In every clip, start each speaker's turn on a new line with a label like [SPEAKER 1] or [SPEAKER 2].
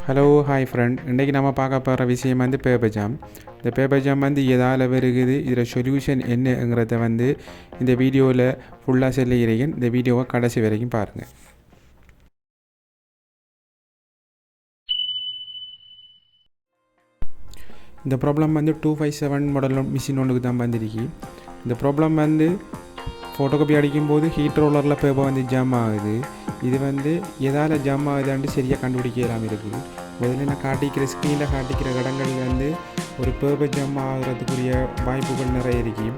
[SPEAKER 1] Hello hi friend, இன்றைக்கி நம்ம பார்க்க போகிற விஷயம் வந்து பேப்பர் ஜாம். இந்த பேப்பர் ஜாம் வந்து எதால் வருகுது, இதில் சொல்யூஷன் என்னங்கிறத வந்து இந்த வீடியோவில் ஃபுல்லாக சொல்லிக்கிறேன். இந்த வீடியோவை கடைசி வரைக்கும் பாருங்கள். இந்த ப்ராப்ளம் வந்து 257 மாடல் மிஷின் ஒன்றுக்கு தான் வந்திருக்கு. இந்த ப்ராப்ளம் வந்து ஃபோட்டோகாப்பி அடிக்கும்போது ஹீட் ரோலரில் பேப்பர் வந்து ஜாம் ஆகுது. இது வந்து எதால் ஜாம் ஆகுதான்ட்டு சரியாக கண்டுபிடிக்கலாம் இருக்குது. முதல்ல நான் காட்டிக்கிற ஸ்க்ரீனில் காட்டிக்கிற இடங்கள் வந்து ஒரு பேப்பர் ஜாம் ஆகிறதுக்குரிய வாய்ப்புகள் நிறைய இருக்கு.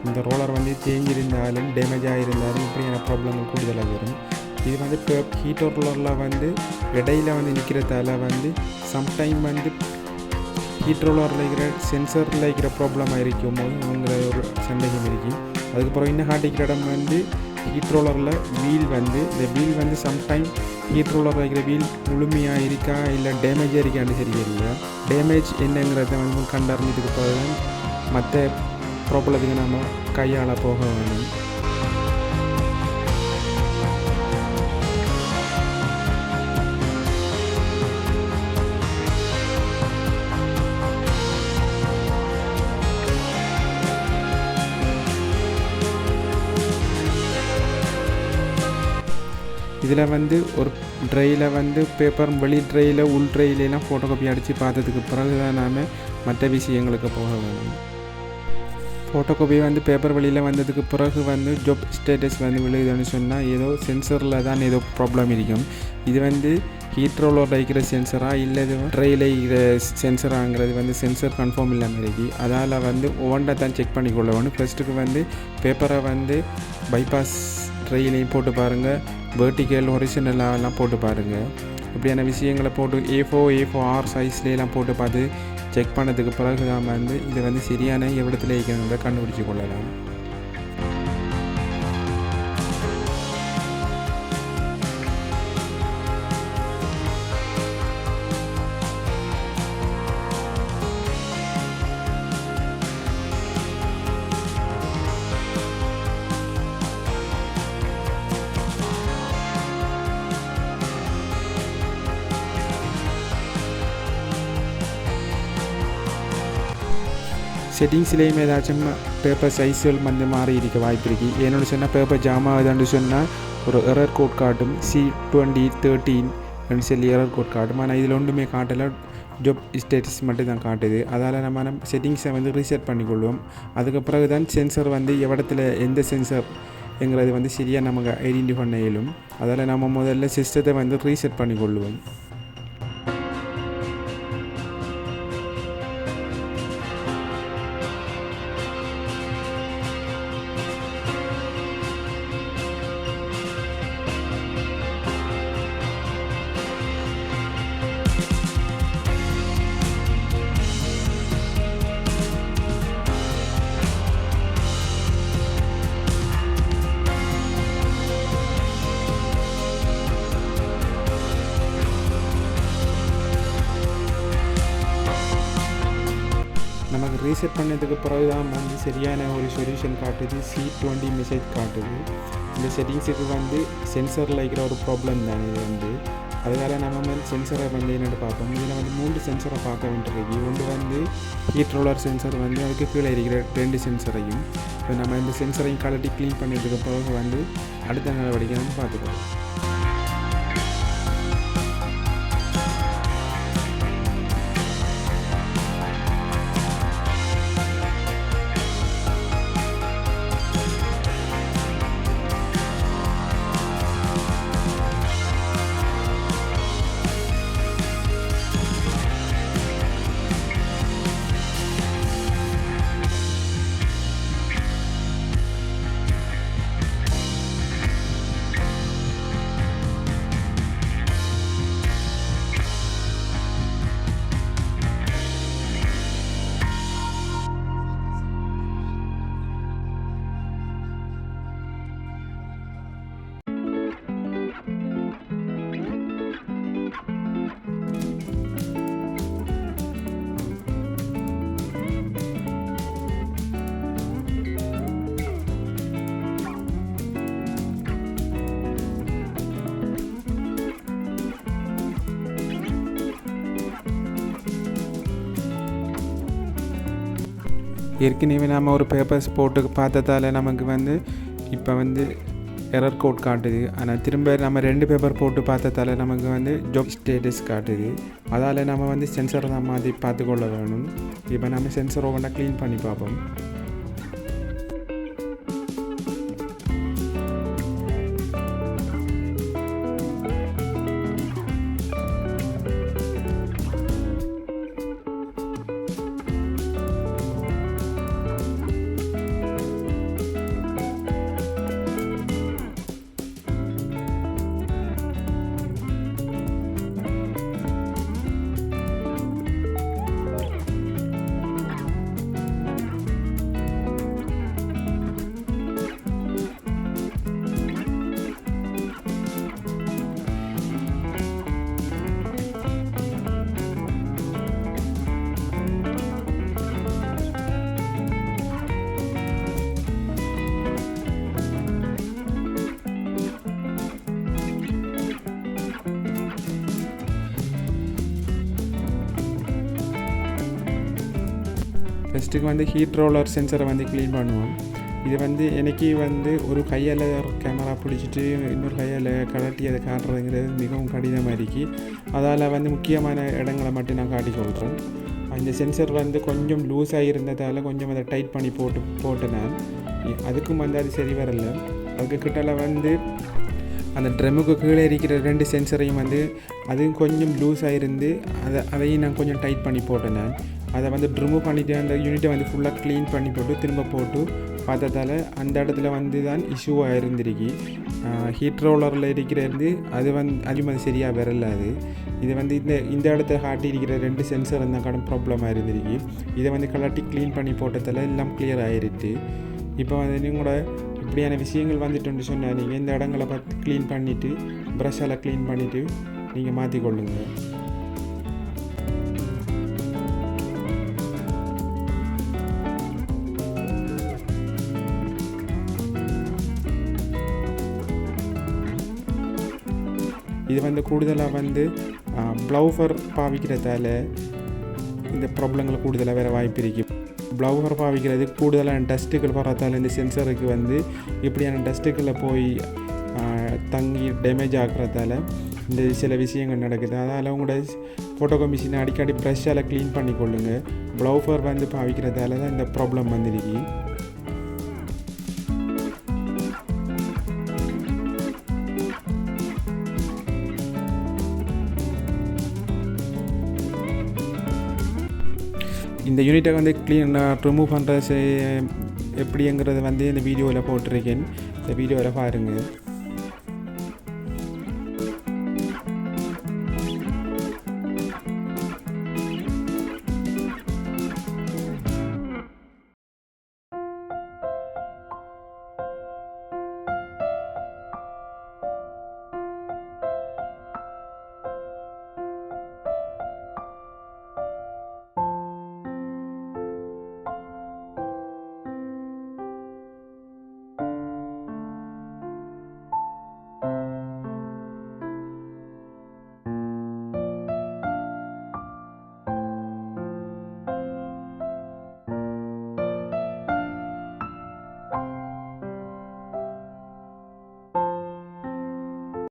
[SPEAKER 1] இந்த ரோலர் வந்து தேங்கியிருந்தாலும் டேமேஜ் ஆகியிருந்தாலும் இப்படியான ப்ராப்ளங்கள் கூடுதலாக வரும். இது வந்து ஹீட் ரோலரில் வந்து இடையில் வந்து நிற்கிறதால வந்து சம்டைம் வந்து ஹீட் ரோலரில் இருக்கிற சென்சரில் இருக்கிற ப்ராப்ளமாக இருக்கும் போதுங்கிற ஒரு சந்தேகம் இருக்குது. அதுக்கப்புறம் இன்னும் காட்டிக்கிற இடம் வந்து ஹீட் ரோலரில் வீல் வந்து இந்த வீல் வந்து சம்டைம் ஹீட் ரோலரில் இருக்கிற வீல் முழுமையாக இருக்கா இல்லை டேமேஜாக இருக்கான்னு தெரியல. டேமேஜ் என்னங்கிறத வந்து கண்டறிஞ்சதுக்கு பிறகு மற்ற ப்ராப்ளத்துக்கு நம்ம கையாள போக வேணும். இதில் வந்து ஒரு ட்ரையில் வந்து பேப்பர் வெளி ட்ரையில் உள் ட்ரையிலெலாம் ஃபோட்டோகாப்பி அடித்து பார்த்ததுக்கு பிறகு தான் நாம் மற்ற விஷயங்களுக்கு போக வேணும். ஃபோட்டோகாப்பி வந்து பேப்பர் வெளியில் வந்ததுக்கு பிறகு வந்து ஜாப் ஸ்டேட்டஸ் வந்து விழுகுதுன்னு சொன்னால் ஏதோ சென்சரில் தான் ஏதோ ப்ராப்ளம் இருக்கும். இது வந்து ஹீட் ரோலர் இருக்கிற சென்சராக இல்லை இது ட்ரையில் இருக்கிற சென்சராங்கிறது வந்து சென்சர் கன்ஃபார்ம் இல்லாமல் இருக்கு. அதால் வந்து ஒவ்வொன்றை தான் செக் பண்ணிக்கொள்ள வேணும். ஃபஸ்ட்டுக்கு வந்து பேப்பரை வந்து பைபாஸ் ட்ரையிலையும் போட்டு பாருங்கள், வெர்டிக்கல் ஹொரிசனலாலாம் போட்டு பாருங்கள். இப்படியான விஷயங்களை போட்டு A4 சைஸ்லாம் போட்டு பார்த்து செக் பண்ணதுக்கு பிறகு தான் வந்து இதை வந்து சரியான எவ்வளத்தில் இருக்கிறத கண்டுபிடிச்சி கொள்ளலாம். செட்டிங்ஸ்லேயும் ஏதாச்சும் பேப்பர் சைஸ்கள் வந்து மாறி இருக்க வாய்ப்பு இருக்குது. ஏன்னு சொன்னால் பேப்பர் ஜாம் ஆகுதுன்னு சொன்னால் ஒரு எரர் கோட் காட்டும், E030 சொல்லி எரர் கோட் காட்டும். ஆனால் இதில் ஒன்றுமே காட்டலை, ஜாப் ஸ்டேட்டஸ் மட்டும் தான் காட்டுது. அதால் நம்ம செட்டிங்ஸை வந்து ரீசெட் பண்ணிக்கொள்வோம். அதுக்கு பிறகு தான் சென்சர் வந்து எவ்வளத்தில் எந்த சென்சர்ங்கிறது வந்து சரியாக நமக்கு ஐடென்டிஃபை பண்ண இயலும். அதால் நம்ம முதல்ல சிஸ்டத்தை வந்து ரீசெட் பண்ணிக்கொள்வோம். நமக்கு ரீசெட் பண்ணதுக்கு பிறகு தான் வந்து சரியான ஒரு சொல்யூஷன் காட்டுது. E020 மெசேஜ் காட்டுது. இந்த செட்டிங்ஸுக்கு வந்து சென்சரில் இருக்கிற ஒரு ப்ராப்ளம் தான் இது வந்து. அதனால் நம்ம சென்சரை வந்து என்னென்னு பார்ப்போம். இதில் வந்து 3 சென்சரை பார்க்க வேண்டியிருக்கு. ஒன்று வந்து ஹீட் ரோலர் சென்சர் வந்து அதுக்கு கீழே இருக்கிற 2 சென்சரையும் இப்போ நம்ம இந்த சென்சரையும் கலட்டி க்ளீன் பண்ணதுக்கு பிறகு வந்து அடுத்த நடவடிக்கை வந்து பார்த்துக்கலாம். ஏற்கனவே நம்ம ஒரு பேப்பர்ஸ் போட்டு பார்த்ததால நமக்கு வந்து இப்போ வந்து எரர் கோட் காட்டுது. ஆனால் திரும்ப நம்ம 2 பேப்பர் போட்டு பார்த்ததால நமக்கு வந்து ஜாப் ஸ்டேட்டஸ் காட்டுது. அதால் நம்ம வந்து சென்சரை தான் மாற்றி பார்த்துக்கொள்ள வேணும். இப்போ நம்ம சென்சர் ஒவ்வொன்றா க்ளீன் பண்ணி பார்ப்போம். ஃபஸ்ட்டுக்கு வந்து ஹீட் ரோலர் சென்சரை வந்து க்ளீன் பண்ணுவோம். இது வந்து எனக்கு வந்து ஒரு கையால் கேமரா பிடிச்சிட்டு இன்னொரு கையால் கலட்டி அதை காட்டுறதுங்கிறது மிகவும் கடினமாக இருக்கு. அதால் வந்து முக்கியமான இடங்களை மட்டும் நான் காட்டி சொல்கிறேன். இந்த சென்சர் வந்து கொஞ்சம் லூஸாக இருந்ததால் கொஞ்சம் அதை டைட் பண்ணி போட்டு நான் அதுக்கும் வந்து அது சரி வரல. அதுக்கு கிட்டல வந்து அந்த ட்ரம்முக்கு கீழே இருக்கிற 2 சென்சரையும் வந்து அதுவும் கொஞ்சம் லூஸாக இருந்து அதையும் நான் கொஞ்சம் டைட் பண்ணி போட்டேன். நான் அதை வந்து ரிமூவ் பண்ணிவிட்டு அந்த யூனிட்டை வந்து ஃபுல்லாக க்ளீன் பண்ணி போட்டு திரும்ப போட்டு பார்த்ததால் அந்த இடத்துல வந்து தான் இஷ்யூவாக இருந்திருக்கு. ஹீட் ரோலரில் இருக்கிறது அது வந்து அதிகமாக சரியாக வரல. இது வந்து இந்த இடத்த காட்டியிருக்கிற 2 சென்சர் அந்த கடன் ப்ராப்ளமாக இருந்திருக்கு. இதை வந்து கலட்டி க்ளீன் பண்ணி போட்டதால் எல்லாம் கிளியர் ஆகிடுச்சு. இப்போ வந்து நீங்களோட இப்படியான விஷயங்கள் வந்துட்டு சொன்னால் நீங்கள் இந்த இடங்களை பார்த்து க்ளீன் பண்ணிவிட்டு ப்ரஷ்ஷால் க்ளீன் பண்ணிவிட்டு நீங்கள் மாற்றிக்கொள்ளுங்கள். இது வந்து கூடுதலாக வந்து ப்ளவுஃபர் பாவிக்கிறதால இந்த ப்ராப்ளங்கள் கூடுதலாக வேறு வாய்ப்பு இருக்குது. ப்ளவுஃபர் பாவிக்கிறது கூடுதலான டஸ்ட்டுகள் வரதால் இந்த சென்சருக்கு வந்து இப்படியான டஸ்ட்டுக்களை போய் தங்கி டேமேஜ் ஆகிறதால இந்த சில விஷயங்கள் நடக்குது. அதனால் உங்களோட ஃபோட்டோகாப்பி மிஷினை அடிக்கடி ப்ரஷ்ஷால் க்ளீன் பண்ணி கொள்ளுங்கள். ப்ளவுஃபர் வந்து பாவிக்கிறதால தான் இந்த ப்ராப்ளம் வந்துருக்கு. இந்த யூனிட்டை வந்து ரிமூவ் பண்ணுறது எப்படிங்கிறது வந்து இந்த வீடியோவில் போட்டிருக்கேன். இந்த வீடியோவில் பாருங்கள்.